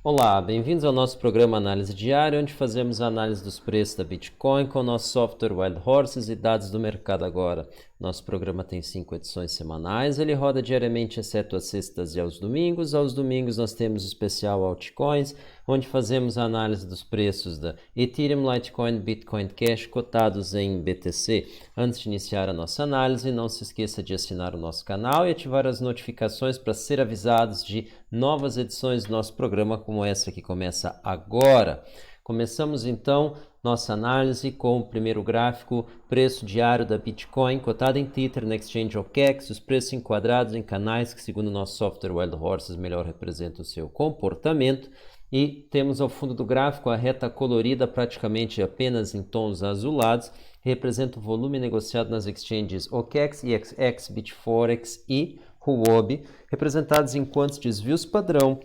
Olá, bem-vindos ao nosso programa Análise Diária, onde fazemos a análise dos preços da Bitcoin com o nosso software Wild Horses e dados do mercado agora. Nosso programa tem 5 edições semanais, ele roda diariamente, exceto às sextas e aos domingos. Aos domingos nós temos o especial Altcoins, onde fazemos a análise dos preços da Ethereum, Litecoin, Bitcoin Cash cotados em BTC. Antes de iniciar a nossa análise, não se esqueça de assinar o nosso canal e ativar as notificações para ser avisados de novas edições do nosso programa, como essa que começa agora. Começamos então nossa análise com o primeiro gráfico, preço diário da Bitcoin, cotada em Tether, na Exchange OKEx, os preços enquadrados em canais que, segundo o nosso software Wild Horses, melhor representam o seu comportamento. E temos ao fundo do gráfico a reta colorida, praticamente apenas em tons azulados, representa o volume negociado nas exchanges OKEx, EXX, Bitforex e Huobi, representados enquanto desvios padrão.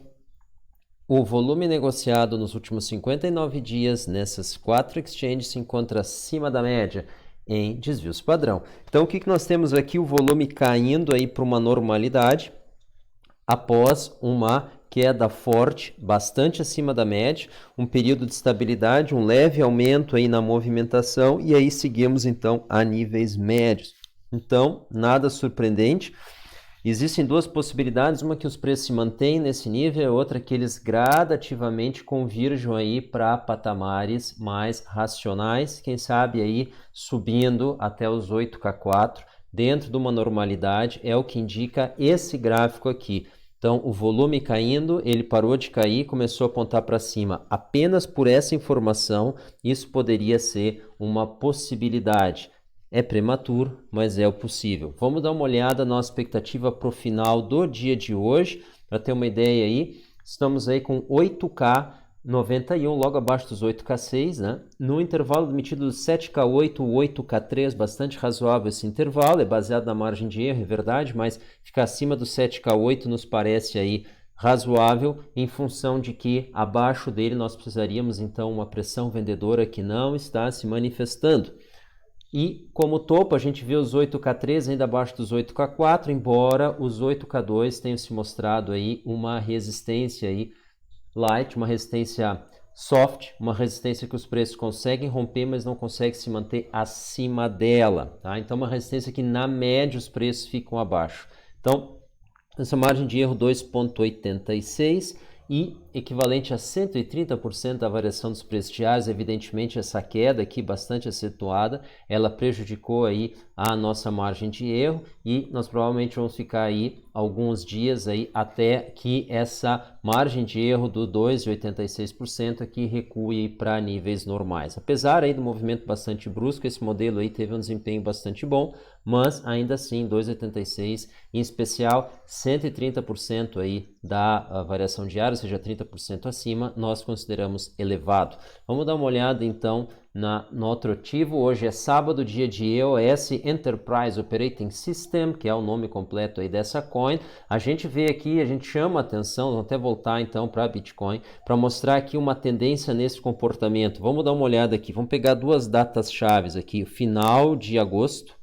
O volume negociado nos últimos 59 dias nessas 4 exchanges se encontra acima da média em desvios padrão. Então, o que nós temos aqui? O volume caindo aí para uma normalidade após uma queda forte, bastante acima da média, um período de estabilidade, um leve aumento aí na movimentação e aí seguimos então a níveis médios. Então, nada surpreendente. Existem duas possibilidades, uma que os preços se mantêm nesse nível, outra que eles gradativamente convirjam aí para patamares mais racionais, quem sabe aí subindo até os 8K4, dentro de uma normalidade, é o que indica esse gráfico aqui. Então, o volume caindo, ele parou de cair, começou a apontar para cima. Apenas por essa informação, isso poderia ser uma possibilidade. É prematuro, mas é o possível. Vamos dar uma olhada na nossa expectativa para o final do dia de hoje, para ter uma ideia aí. Estamos aí com 8K91, logo abaixo dos 8K6, né? No intervalo emitido dos 7K8, 8K3, bastante razoável esse intervalo, é baseado na margem de erro, é verdade, mas ficar acima do 7K8 nos parece aí razoável, em função de que abaixo dele nós precisaríamos então uma pressão vendedora que não está se manifestando. E como topo, a gente vê os 8K3 ainda abaixo dos 8K4, embora os 8K2 tenham se mostrado aí uma resistência aí light, uma resistência soft, uma resistência que os preços conseguem romper, mas não conseguem se manter acima dela. Tá? Então, uma resistência que na média os preços ficam abaixo. Então, essa margem de erro 2,86 e equivalente a 130% da variação dos preços diários. Evidentemente, essa queda aqui bastante acentuada, ela prejudicou aí a nossa margem de erro e nós provavelmente vamos ficar aí alguns dias aí até que essa margem de erro do 2,86% aqui recue para níveis normais. Apesar aí do movimento bastante brusco, esse modelo aí teve um desempenho bastante bom, mas ainda assim 2,86, em especial 130% aí da variação diária, ou seja, 30% acima, nós consideramos elevado. Vamos dar uma olhada então no outro ativo. Hoje é sábado, dia de EOS, Enterprise Operating System, que é o nome completo aí dessa coin. A gente vê aqui, a gente chama a atenção, vamos até voltar então para Bitcoin, para mostrar aqui uma tendência nesse comportamento. Vamos dar uma olhada aqui, vamos pegar duas datas chaves aqui, final de agosto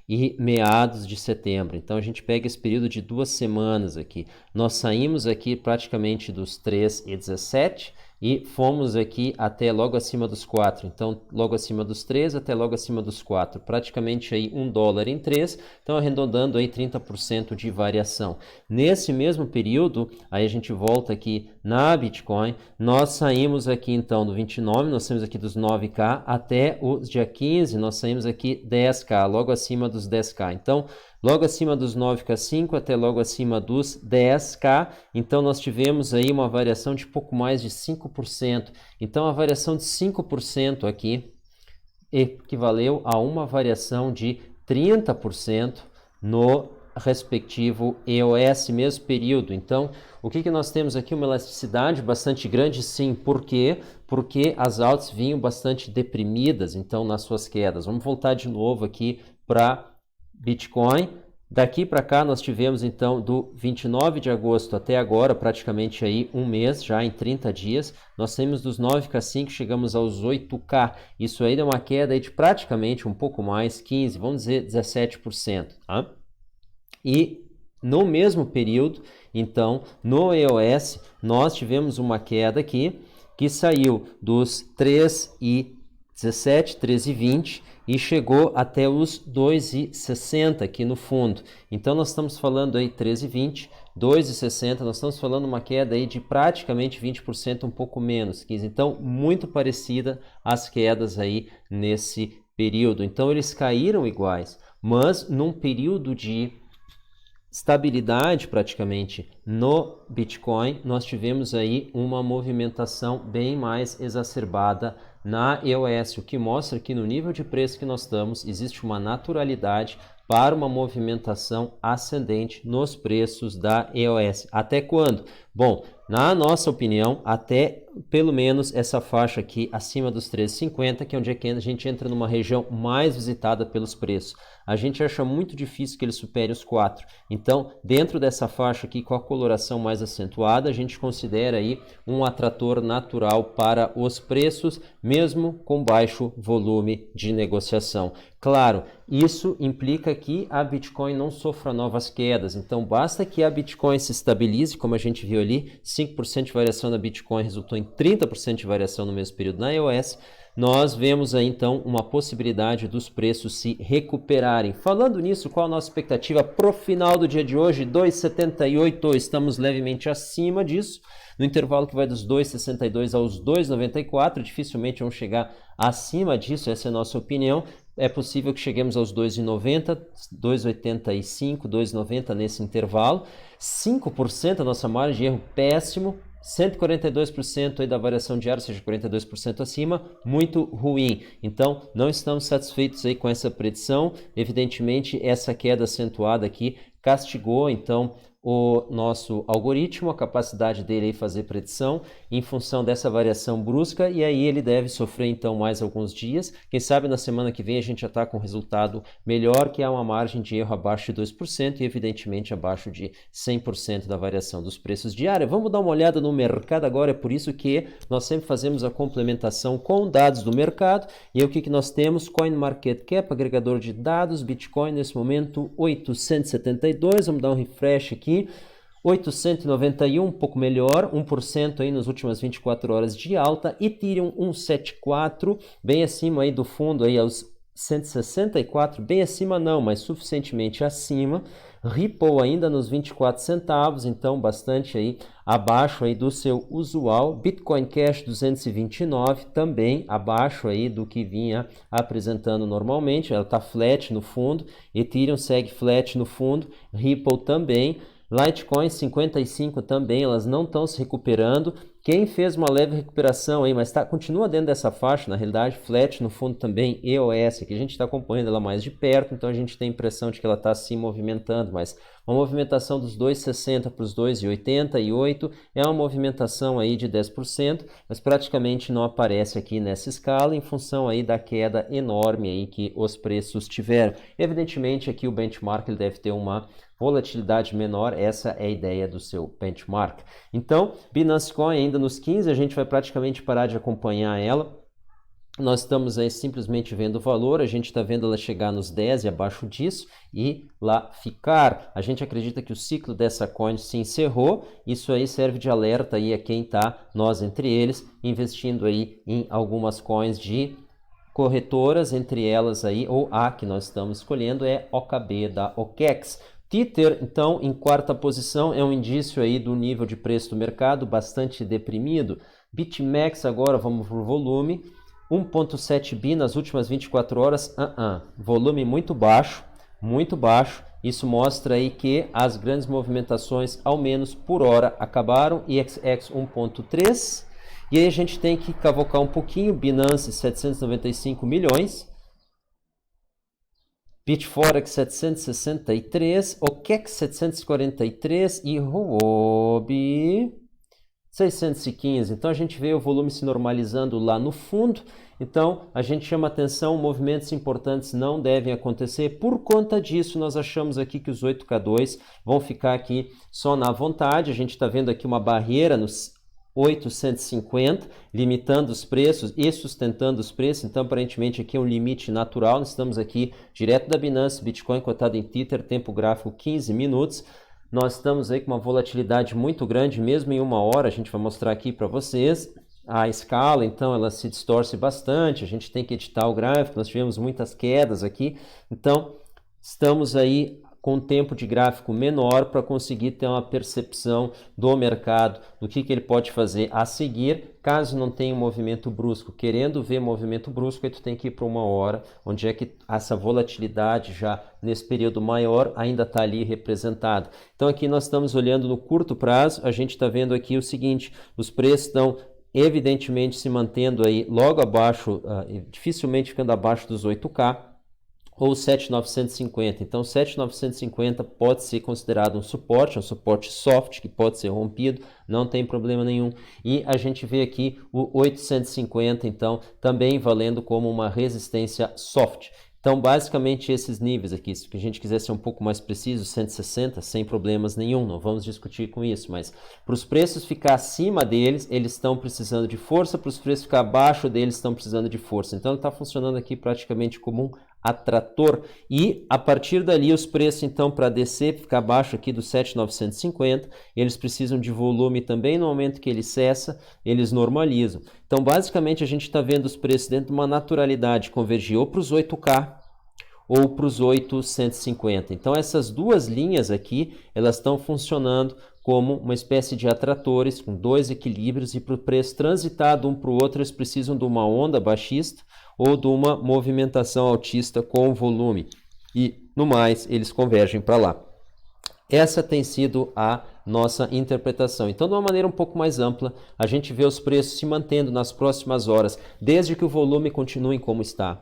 e meados de setembro. Então a gente pega esse período de 2 semanas aqui. Nós saímos aqui praticamente dos 3,17 e fomos aqui até logo acima dos 4. Então, logo acima dos 3 até logo acima dos 4. Praticamente aí $1 em 3. Então, arredondando aí 30% de variação. Nesse mesmo período, aí a gente volta aqui na Bitcoin. Nós saímos aqui então do 29, nós saímos aqui dos 9K até o dia 15, nós saímos aqui 10K, logo acima dos 10K. Então, logo acima dos 9K5 até logo acima dos 10K, então nós tivemos aí uma variação de pouco mais de 5%. Então a variação de 5% aqui equivaleu a uma variação de 30% no respectivo EOS, mesmo período. Então, o que nós temos aqui? Uma elasticidade bastante grande, sim. Por quê? Porque as altas vinham bastante deprimidas, então, nas suas quedas. Vamos voltar de novo aqui para Bitcoin. Daqui para cá nós tivemos então do 29 de agosto até agora, praticamente aí um mês, já em 30 dias, nós saímos dos 9K5, chegamos aos 8K. Isso aí deu uma queda aí de praticamente um pouco mais, 15, vamos dizer 17%. Tá? E No mesmo período, então, no EOS, nós tivemos uma queda aqui que saiu dos 3,17, 3,20 e chegou até os 2,60 aqui no fundo. Então, nós estamos falando aí 13,20, 2,60, nós estamos falando uma queda aí de praticamente 20%, um pouco menos, 15. Então, muito parecida às quedas aí nesse período. Então, eles caíram iguais, mas num período de estabilidade praticamente no Bitcoin, nós tivemos aí uma movimentação bem mais exacerbada na EOS, o que mostra que no nível de preço que nós estamos, existe uma naturalidade para uma movimentação ascendente nos preços da EOS. Até quando? Bom, na nossa opinião, até pelo menos essa faixa aqui acima dos 13,50, que é onde a gente entra numa região mais visitada pelos preços. A gente acha muito difícil que ele supere os 4. Então, dentro dessa faixa aqui, com a coloração mais acentuada, a gente considera aí um atrator natural para os preços, mesmo com baixo volume de negociação. Claro, isso implica que a Bitcoin não sofra novas quedas, então basta que a Bitcoin se estabilize, como a gente viu ali, 5% de variação na Bitcoin resultou em 30% de variação no mesmo período na EOS, nós vemos aí então uma possibilidade dos preços se recuperarem. Falando nisso, qual a nossa expectativa para o final do dia de hoje? 2,78, estamos levemente acima disso, no intervalo que vai dos 2,62 aos 2,94, dificilmente vamos chegar acima disso, essa é a nossa opinião. É possível que cheguemos aos 2,90, 2,85, 2,90 nesse intervalo. 5% a nossa margem de erro, péssimo. 142% aí da variação diária, ou seja, 42% acima, muito ruim. Então, não estamos satisfeitos aí com essa predição. Evidentemente, essa queda acentuada aqui castigou, então, o nosso algoritmo, a capacidade dele aí fazer predição em função dessa variação brusca, e aí ele deve sofrer então mais alguns dias. Quem sabe na semana que vem a gente já está com um resultado melhor, que é uma margem de erro abaixo de 2% e evidentemente abaixo de 100% da variação dos preços diária. Vamos dar uma olhada no mercado agora, é por isso que nós sempre fazemos a complementação com dados do mercado. E aí o que nós temos? CoinMarketCap, agregador de dados, Bitcoin nesse momento 872, vamos dar um refresh aqui. 891, um pouco melhor, 1% aí nas últimas 24 horas de alta. Ethereum 174, bem acima aí do fundo aí aos 164, bem acima não, mas suficientemente acima. Ripple ainda nos 24 centavos, então bastante aí abaixo aí do seu usual. Bitcoin Cash 229, também abaixo aí do que vinha apresentando normalmente, ela está flat no fundo. Ethereum segue flat no fundo, Ripple também. Litecoin 55 também, elas não estão se recuperando. Quem fez uma leve recuperação aí, mas continua dentro dessa faixa, na realidade, flat no fundo também, EOS, que a gente está acompanhando ela mais de perto, então a gente tem a impressão de que ela está se movimentando, mas uma movimentação dos 2,60 para os 2,88 é uma movimentação aí de 10%, mas praticamente não aparece aqui nessa escala em função aí da queda enorme aí que os preços tiveram. Evidentemente aqui o benchmark ele deve ter uma volatilidade menor, essa é a ideia do seu benchmark. Então, Binance Coin ainda nos 15, a gente vai praticamente parar de acompanhar ela. Nós estamos aí simplesmente vendo o valor, a gente está vendo ela chegar nos 10 e abaixo disso e lá ficar. A gente acredita que o ciclo dessa coin se encerrou, isso aí serve de alerta aí a quem está, nós entre eles, investindo aí em algumas coins de corretoras, entre elas aí, ou a que nós estamos escolhendo é OKB da OKEx. Tether, então, em quarta posição, é um indício aí do nível de preço do mercado, bastante deprimido. BitMEX agora, vamos para o volume, 1,7 bi nas últimas 24 horas, volume muito baixo, isso mostra aí que as grandes movimentações, ao menos por hora, acabaram, IXX 1,3, e aí a gente tem que cavocar um pouquinho, Binance 795 milhões, Bitforex 763, OKEx 743 e Huobi 615. Então a gente vê o volume se normalizando lá no fundo. Então a gente chama atenção, movimentos importantes não devem acontecer. Por conta disso, nós achamos aqui que os 8K2 vão ficar aqui só na vontade. A gente está vendo aqui uma barreira nos 850, limitando os preços e sustentando os preços, então aparentemente aqui é um limite natural. Nós estamos aqui direto da Binance, Bitcoin cotado em Tether, tempo gráfico 15 minutos, nós estamos aí com uma volatilidade muito grande, mesmo em uma hora, a gente vai mostrar aqui para vocês. A escala, então, ela se distorce bastante, a gente tem que editar o gráfico, nós tivemos muitas quedas aqui, então estamos aí com um tempo de gráfico menor para conseguir ter uma percepção do mercado, do que ele pode fazer a seguir, caso não tenha um movimento brusco. Querendo ver movimento brusco, aí tu tem que ir para uma hora, onde é que essa volatilidade já nesse período maior ainda está ali representada. Então aqui nós estamos olhando no curto prazo, a gente está vendo aqui o seguinte, os preços estão evidentemente se mantendo aí logo abaixo, dificilmente ficando abaixo dos 8K, ou 7.950. Então, 7.950 pode ser considerado um suporte soft, que pode ser rompido, não tem problema nenhum. E a gente vê aqui o 850, então, também valendo como uma resistência soft. Então, basicamente, esses níveis aqui, se a gente quiser ser um pouco mais preciso, 160, sem problemas nenhum, não vamos discutir com isso, mas para os preços ficar acima deles, eles estão precisando de força, para os preços ficar abaixo deles, estão precisando de força. Então, ele está funcionando aqui praticamente como um atrator, e a partir dali os preços, então, para descer, ficar abaixo aqui do 7.950, eles precisam de volume também. No momento que ele cessa, eles normalizam. Então, basicamente, a gente está vendo os preços dentro de uma naturalidade convergir ou para os 8K ou para os 850. Então, essas duas linhas aqui, elas estão funcionando como uma espécie de atratores com dois equilíbrios, e para o preço transitar de um para o outro, eles precisam de uma onda baixista ou de uma movimentação altista com volume. E, no mais, eles convergem para lá. Essa tem sido a nossa interpretação. Então, de uma maneira um pouco mais ampla, a gente vê os preços se mantendo nas próximas horas, desde que o volume continue como está,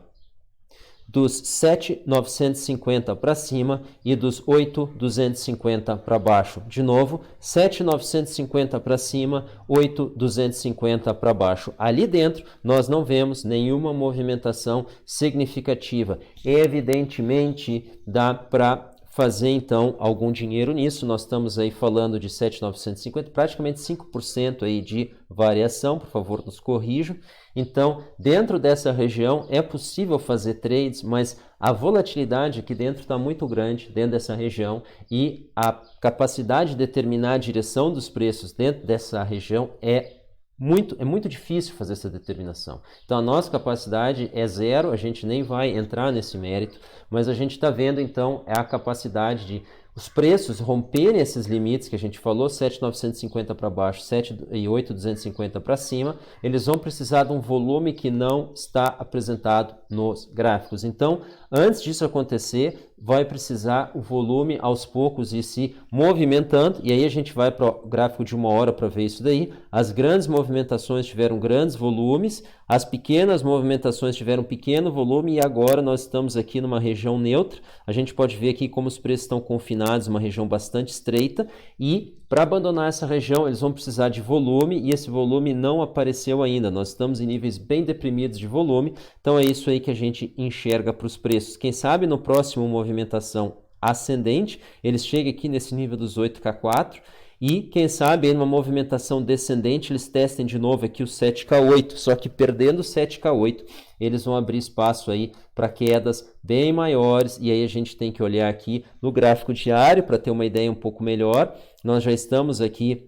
dos 7.950 para cima e dos 8.250 para baixo. De novo, 7.950 para cima, 8.250 para baixo. Ali dentro, nós não vemos nenhuma movimentação significativa. Evidentemente, dá para fazer então algum dinheiro nisso. Nós estamos aí falando de 7.950, praticamente 5% aí de variação, por favor, nos corrijam. Então, dentro dessa região é possível fazer trades, mas a volatilidade aqui dentro está muito grande dentro dessa região, e a capacidade de determinar a direção dos preços dentro dessa região é muito difícil fazer essa determinação. Então, a nossa capacidade é zero, a gente nem vai entrar nesse mérito, mas a gente está vendo, então, a capacidade de os preços romperem esses limites que a gente falou, 7.950 para baixo, 8.250 para cima, eles vão precisar de um volume que não está apresentado nos gráficos. Então, antes disso acontecer, vai precisar o volume aos poucos ir se movimentando, e aí a gente vai para o gráfico de uma hora para ver isso daí. As grandes movimentações tiveram grandes volumes, as pequenas movimentações tiveram pequeno volume, e agora nós estamos aqui numa região neutra. A gente pode ver aqui como os preços estão confinados, uma região bastante estreita, e para abandonar essa região eles vão precisar de volume, e esse volume não apareceu ainda. Nós estamos em níveis bem deprimidos de volume, então é isso aí que a gente enxerga para os preços. Quem sabe no próximo movimentação ascendente eles cheguem aqui nesse nível dos 8K4, e quem sabe em uma movimentação descendente eles testem de novo aqui o 7K8, só que perdendo o 7K8 eles vão abrir espaço aí para quedas bem maiores, e aí a gente tem que olhar aqui no gráfico diário para ter uma ideia um pouco melhor. Nós já estamos aqui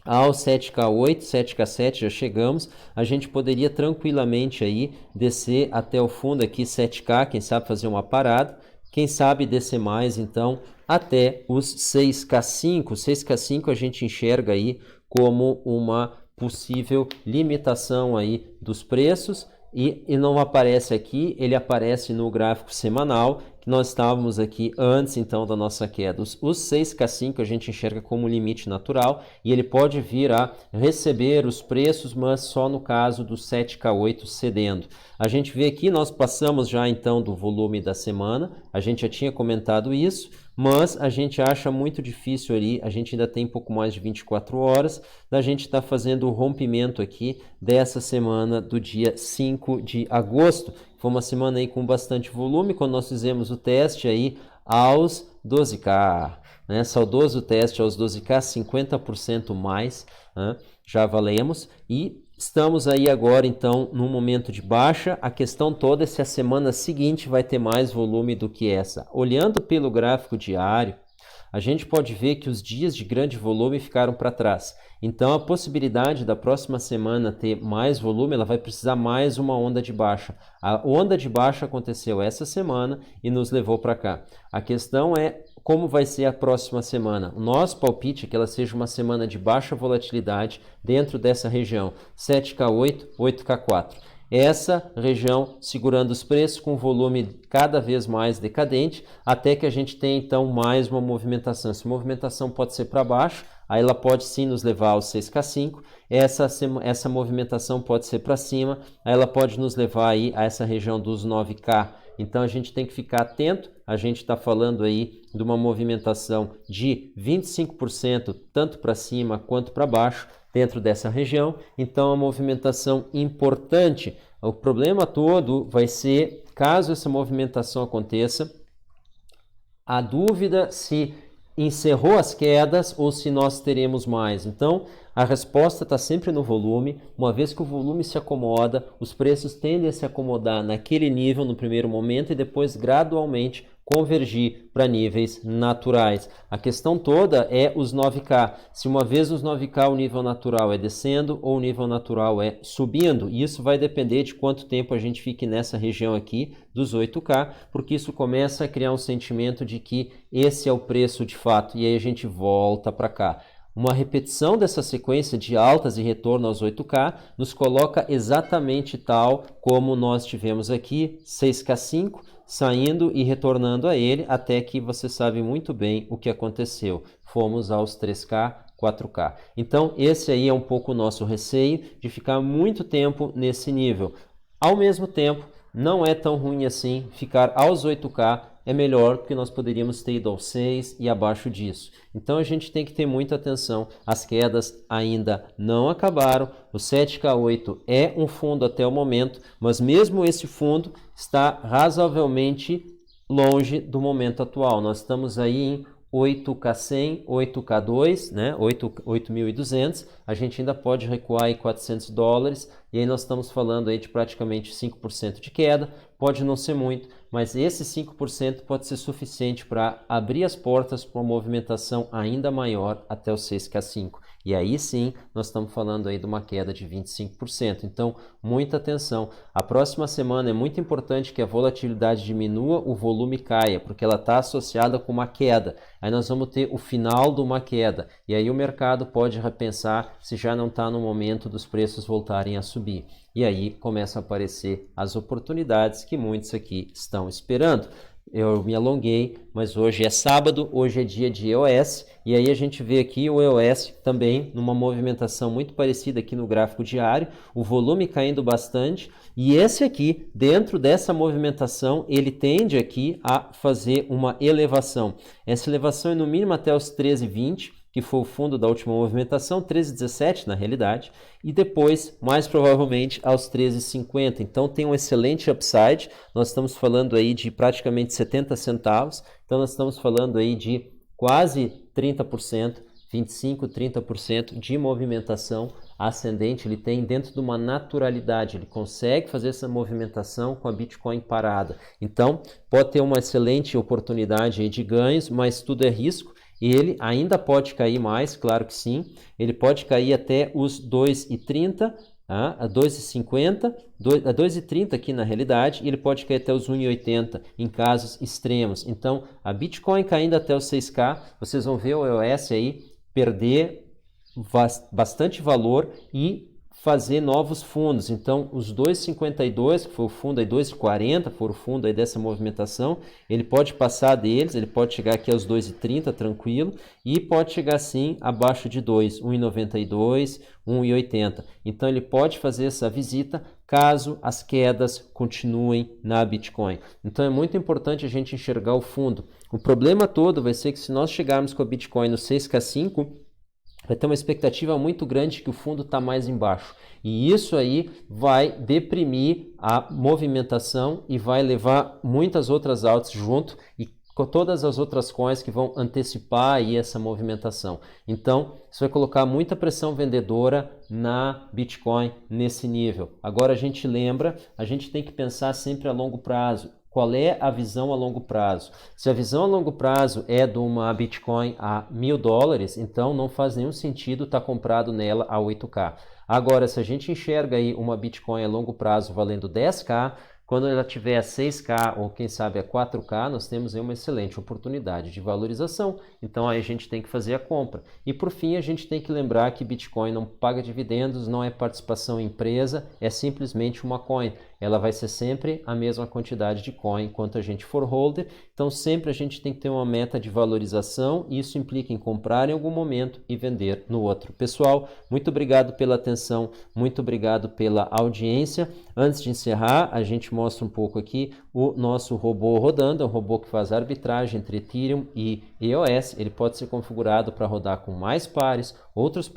ao 7K8, 7K7 já chegamos. A gente poderia tranquilamente aí descer até o fundo aqui 7K, quem sabe fazer uma parada, quem sabe descer mais então até os 6K5. 6K5 a gente enxerga aí como uma possível limitação aí dos preços, e não aparece aqui, ele aparece no gráfico semanal, que nós estávamos aqui antes então da nossa queda. Os 6K5 a gente enxerga como limite natural, e ele pode vir a receber os preços, mas só no caso do 7K8 cedendo. A gente vê aqui, nós passamos já então do volume da semana, a gente já tinha comentado isso, mas a gente acha muito difícil ali, a gente ainda tem um pouco mais de 24 horas, da gente estar fazendo o rompimento aqui dessa semana do dia 5 de agosto. Foi uma semana aí com bastante volume, quando nós fizemos o teste aí aos 12K, né? Saudoso teste aos 12K, 50% mais, né? Já valemos, e estamos aí agora então num momento de baixa. A questão toda é se a semana seguinte vai ter mais volume do que essa. Olhando pelo gráfico diário, a gente pode ver que os dias de grande volume ficaram para trás. Então, a possibilidade da próxima semana ter mais volume, ela vai precisar mais uma onda de baixa. A onda de baixa aconteceu essa semana e nos levou para cá. A questão é como vai ser a próxima semana. O nosso palpite é que ela seja uma semana de baixa volatilidade dentro dessa região, 7K8, 8K4. Essa região segurando os preços com volume cada vez mais decadente, até que a gente tenha então mais uma movimentação. Essa movimentação pode ser para baixo, aí ela pode sim nos levar ao 6K5, essa movimentação pode ser para cima, aí ela pode nos levar aí a essa região dos 9K. Então a gente tem que ficar atento, a gente está falando aí de uma movimentação de 25%, tanto para cima quanto para baixo, dentro dessa região, então é uma movimentação importante. O problema todo vai ser, caso essa movimentação aconteça, a dúvida se encerrou as quedas ou se nós teremos mais. Então, a resposta está sempre no volume. Uma vez que o volume se acomoda, os preços tendem a se acomodar naquele nível no primeiro momento e depois gradualmente convergir para níveis naturais. A questão toda é os 9K. Se uma vez os 9K o nível natural é descendo ou o nível natural é subindo, e isso vai depender de quanto tempo a gente fique nessa região aqui dos 8K, porque isso começa a criar um sentimento de que esse é o preço de fato, e aí a gente volta para cá. Uma repetição dessa sequência de altas e retorno aos 8K nos coloca exatamente tal como nós tivemos aqui, 6K5, saindo e retornando a ele, até que você sabe muito bem o que aconteceu. Fomos aos 3K, 4K. Então, esse aí é um pouco o nosso receio de ficar muito tempo nesse nível. Ao mesmo tempo, não é tão ruim assim ficar aos 8K, é melhor porque nós poderíamos ter ido aos 6 e abaixo disso. Então a gente tem que ter muita atenção, as quedas ainda não acabaram, o 7K8 é um fundo até o momento, mas mesmo esse fundo está razoavelmente longe do momento atual. Nós estamos aí em 8K100, 8K2, né? 8.200, a gente ainda pode recuar aí $400, e aí nós estamos falando aí de praticamente 5% de queda, pode não ser muito, mas esse 5% pode ser suficiente para abrir as portas para uma movimentação ainda maior até o 6K5. E aí sim, nós estamos falando aí de uma queda de 25%. Então, muita atenção. A próxima semana é muito importante que a volatilidade diminua, o volume caia, porque ela está associada com uma queda. Aí nós vamos ter o final de uma queda. E aí o mercado pode repensar se já não está no momento dos preços voltarem a subir. E aí começam a aparecer as oportunidades que muitos aqui estão esperando. Eu me alonguei, mas hoje é sábado, hoje é dia de EOS, e aí a gente vê aqui o EOS também numa movimentação muito parecida aqui no gráfico diário, o volume caindo bastante, e esse aqui, dentro dessa movimentação, ele tende aqui a fazer uma elevação. Essa elevação é no mínimo até os 13,20, que foi o fundo da última movimentação, 13,17 na realidade, e depois, mais provavelmente, aos 13,50. Então tem um excelente upside, nós estamos falando aí de praticamente 70 centavos, então nós estamos falando aí de quase 30%, 25, 30% de movimentação ascendente, ele tem dentro de uma naturalidade, ele consegue fazer essa movimentação com a Bitcoin parada. Então, pode ter uma excelente oportunidade aí de ganhos, mas tudo é risco. E ele ainda pode cair mais, claro que sim, ele pode cair até os 2,30, a 2,50, a 2,30 aqui na realidade, e ele pode cair até os 1,80 em casos extremos. Então, a Bitcoin caindo até os 6K, vocês vão ver o EOS aí perder bastante valor e fazer novos fundos. Então, os 2,52, que foi o fundo aí, 2,40, foi o fundo aí dessa movimentação, ele pode passar deles, ele pode chegar aqui aos 2,30 tranquilo, e pode chegar sim abaixo de 2, 1,92, 1,80. Então, ele pode fazer essa visita caso as quedas continuem na Bitcoin. Então, é muito importante a gente enxergar o fundo. O problema todo vai ser que se nós chegarmos com a Bitcoin no 6K5, vai ter uma expectativa muito grande que o fundo está mais embaixo. E isso aí vai deprimir a movimentação e vai levar muitas outras altas junto e com todas as outras coins que vão antecipar aí essa movimentação. Então, isso vai colocar muita pressão vendedora na Bitcoin nesse nível. Agora a gente lembra, a gente tem que pensar sempre a longo prazo. qual é a visão a longo prazo. Se a visão a longo prazo é de uma Bitcoin a $1.000, então não faz nenhum sentido estar comprado nela a 8K. Agora, se a gente enxerga aí uma Bitcoin a longo prazo valendo 10K, quando ela tiver a 6K ou quem sabe a 4K, nós temos aí uma excelente oportunidade de valorização. Então aí a gente tem que fazer a compra. E por fim, a gente tem que lembrar que Bitcoin não paga dividendos, não é participação em empresa, é simplesmente uma coin. Ela vai ser sempre a mesma quantidade de coin enquanto a gente for holder. Então sempre a gente tem que ter uma meta de valorização e isso implica em comprar em algum momento e vender no outro. Pessoal, muito obrigado pela atenção, muito obrigado pela audiência. Antes de encerrar, a gente mostra um pouco aqui o nosso robô rodando, é um robô que faz arbitragem entre Ethereum e EOS. Ele pode ser configurado para rodar com mais pares, outras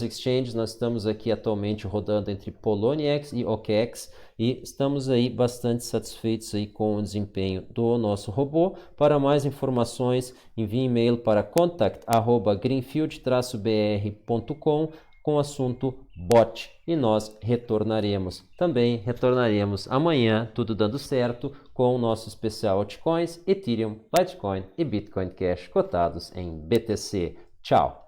exchanges. Nós estamos aqui atualmente rodando entre Poloniex e OKEx e estamos aí bastante satisfeitos aí com o desempenho do nosso robô. Para mais informações, envie e-mail para contact@greenfield-br.com com o assunto bot e nós retornaremos. Também retornaremos amanhã, tudo dando certo, com o nosso especial altcoins, Ethereum, Litecoin e Bitcoin Cash cotados em BTC. Tchau!